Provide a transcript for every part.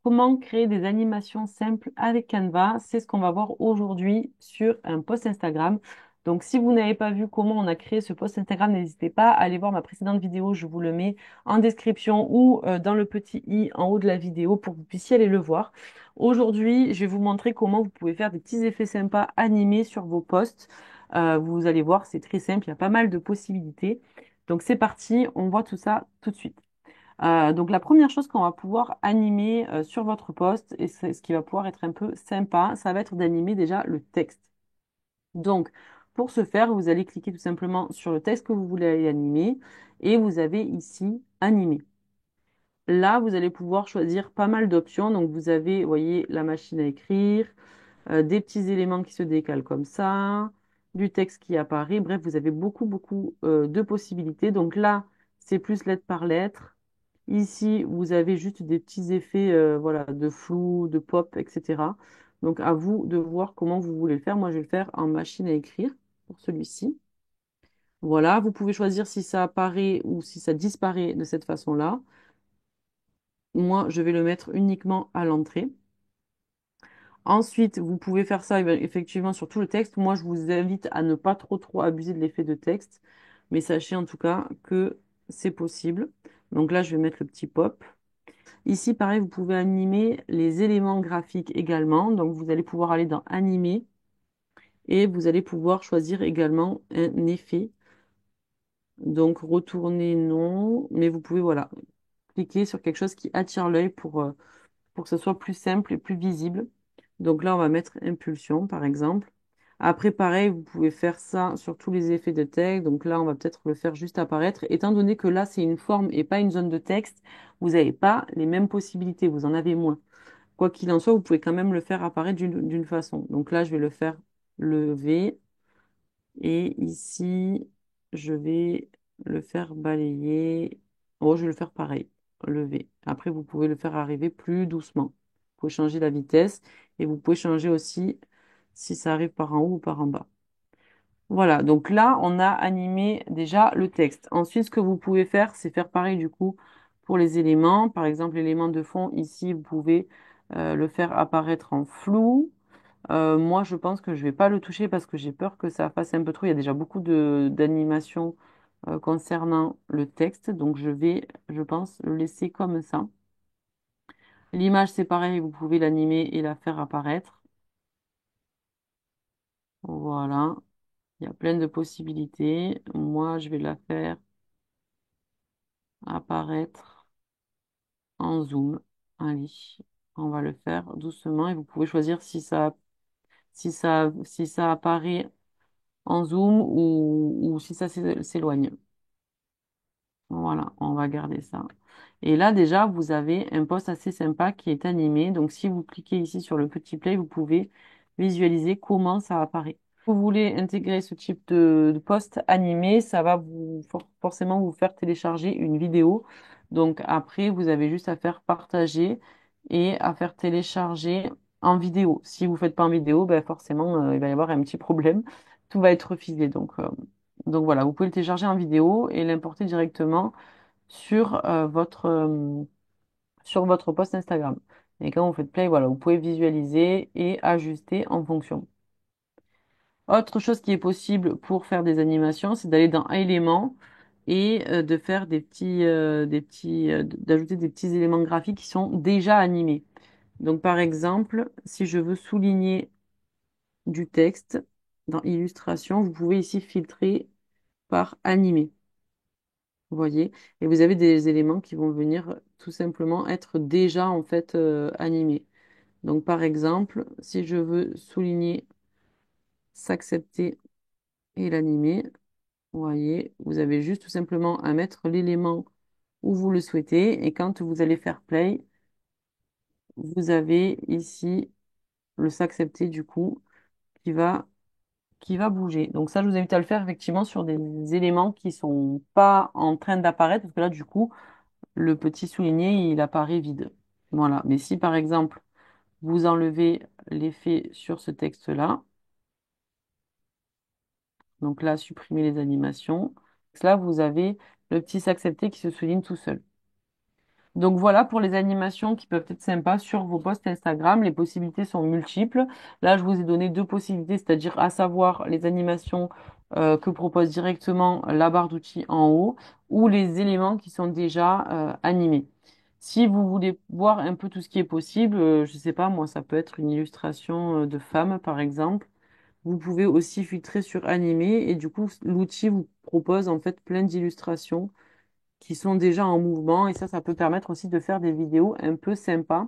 Comment créer des animations simples avec Canva? C'est ce qu'on va voir aujourd'hui sur un post Instagram. Donc, si vous n'avez pas vu comment on a créé ce post Instagram, n'hésitez pas à aller voir ma précédente vidéo. Je vous le mets en description ou dans le petit i en haut de la vidéo pour que vous puissiez aller le voir. Aujourd'hui, je vais vous montrer comment vous pouvez faire des petits effets sympas animés sur vos posts. Vous allez voir, c'est très simple, il y a pas mal de possibilités. Donc, c'est parti, on voit tout ça tout de suite. Donc la première chose qu'on va pouvoir animer sur votre post, et c'est ce qui va pouvoir être un peu sympa, ça va être d'animer déjà le texte. Donc pour ce faire, vous allez cliquer tout simplement sur le texte que vous voulez animer et vous avez ici animer. Là, vous allez pouvoir choisir pas mal d'options. Donc vous avez, vous voyez, la machine à écrire, des petits éléments qui se décalent comme ça, du texte qui apparaît. Bref, vous avez beaucoup de possibilités. Donc là, c'est plus lettre par lettre. Ici, vous avez juste des petits effets voilà, de flou, de pop, etc. Donc, à vous de voir comment vous voulez le faire. Moi, je vais le faire en machine à écrire pour celui-ci. Voilà, vous pouvez choisir si ça apparaît ou si ça disparaît de cette façon-là. Moi, je vais le mettre uniquement à l'entrée. Ensuite, vous pouvez faire ça effectivement sur tout le texte. Moi, je vous invite à ne pas trop abuser de l'effet de texte. Mais sachez en tout cas que c'est possible. Donc là, je vais mettre le petit pop. Ici, pareil, vous pouvez animer les éléments graphiques également. Donc, vous allez pouvoir aller dans Animer et vous allez pouvoir choisir également un effet. Donc, retourner, non. Mais vous pouvez, voilà, cliquer sur quelque chose qui attire l'œil pour que ce soit plus simple et plus visible. Donc là, on va mettre Impulsion, par exemple. Après, pareil, vous pouvez faire ça sur tous les effets de texte. Donc là, on va peut-être le faire juste apparaître. Étant donné que là, c'est une forme et pas une zone de texte, vous n'avez pas les mêmes possibilités, vous en avez moins. Quoi qu'il en soit, vous pouvez quand même le faire apparaître d'une façon. Donc là, je vais le faire lever et ici, je vais le faire balayer. Oh, je vais le faire pareil, lever. Après, vous pouvez le faire arriver plus doucement. Vous pouvez changer la vitesse et vous pouvez changer aussi si ça arrive par en haut ou par en bas. Voilà, donc là, on a animé déjà le texte. Ensuite, ce que vous pouvez faire, c'est faire pareil du coup pour les éléments. Par exemple, l'élément de fond, ici, vous pouvez le faire apparaître en flou. Moi, je pense que je vais pas le toucher parce que j'ai peur que ça fasse un peu trop. Il y a déjà beaucoup de d'animations concernant le texte, donc je vais, je pense, le laisser comme ça. L'image, c'est pareil, vous pouvez l'animer et la faire apparaître. Voilà, il y a plein de possibilités. Moi, je vais la faire apparaître en zoom. Allez, on va le faire doucement et vous pouvez choisir si ça apparaît en zoom ou si ça s'éloigne. Voilà, on va garder ça. Et là, déjà, vous avez un post assez sympa qui est animé. Donc, si vous cliquez ici sur le petit play, vous pouvez visualiser comment ça apparaît. Vous voulez intégrer ce type de post animé, ça va forcément vous faire télécharger une vidéo. Donc, après, vous avez juste à faire partager et à faire télécharger en vidéo. Si vous ne faites pas en vidéo, ben forcément, il va y avoir un petit problème. Tout va être refusé. Donc voilà, vous pouvez le télécharger en vidéo et l'importer directement sur, sur votre post Instagram. Et quand vous faites play, voilà, vous pouvez visualiser et ajuster en fonction. Autre chose qui est possible pour faire des animations, c'est d'aller dans éléments et de faire d'ajouter des petits éléments graphiques qui sont déjà animés. Donc par exemple, si je veux souligner du texte dans illustration, vous pouvez ici filtrer par animé. Vous voyez, et vous avez des éléments qui vont venir tout simplement être déjà en fait animés. Donc par exemple, si je veux souligner s'accepter et l'animer, vous voyez, vous avez juste tout simplement à mettre l'élément où vous le souhaitez et quand vous allez faire play, vous avez ici le s'accepter du coup qui va bouger. Donc ça, je vous invite à le faire effectivement sur des éléments qui sont pas en train d'apparaître parce que là du coup le petit souligné, il apparaît vide. Voilà. Mais si par exemple, vous enlevez l'effet sur ce texte-là, donc là, supprimez les animations, là, vous avez le petit s'accepter qui se souligne tout seul. Donc voilà pour les animations qui peuvent être sympas sur vos posts Instagram. Les possibilités sont multiples. Là, je vous ai donné deux possibilités, c'est-à-dire à savoir les animations que propose directement la barre d'outils en haut ou les éléments qui sont déjà animés. Si vous voulez voir un peu tout ce qui est possible, je sais pas, moi, ça peut être une illustration de femme, par exemple. Vous pouvez aussi filtrer sur animé et du coup, l'outil vous propose en fait plein d'illustrations qui sont déjà en mouvement et ça peut permettre aussi de faire des vidéos un peu sympas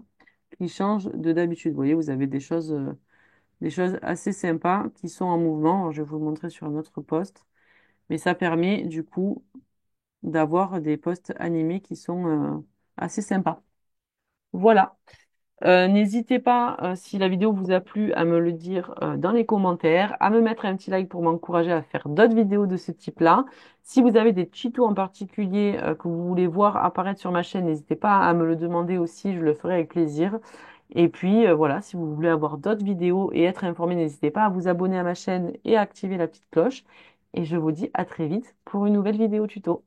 qui changent de d'habitude. Vous voyez, vous avez des choses assez sympas qui sont en mouvement. Alors, je vais vous le montrer sur un autre post, mais ça permet du coup d'avoir des posts animés qui sont assez sympas. Voilà. N'hésitez pas, si la vidéo vous a plu, à me le dire dans les commentaires, à me mettre un petit like pour m'encourager à faire d'autres vidéos de ce type-là. Si vous avez des tutos en particulier que vous voulez voir apparaître sur ma chaîne, n'hésitez pas à me le demander aussi, je le ferai avec plaisir. Et puis voilà, si vous voulez avoir d'autres vidéos et être informé, n'hésitez pas à vous abonner à ma chaîne et à activer la petite cloche. Et je vous dis à très vite pour une nouvelle vidéo tuto.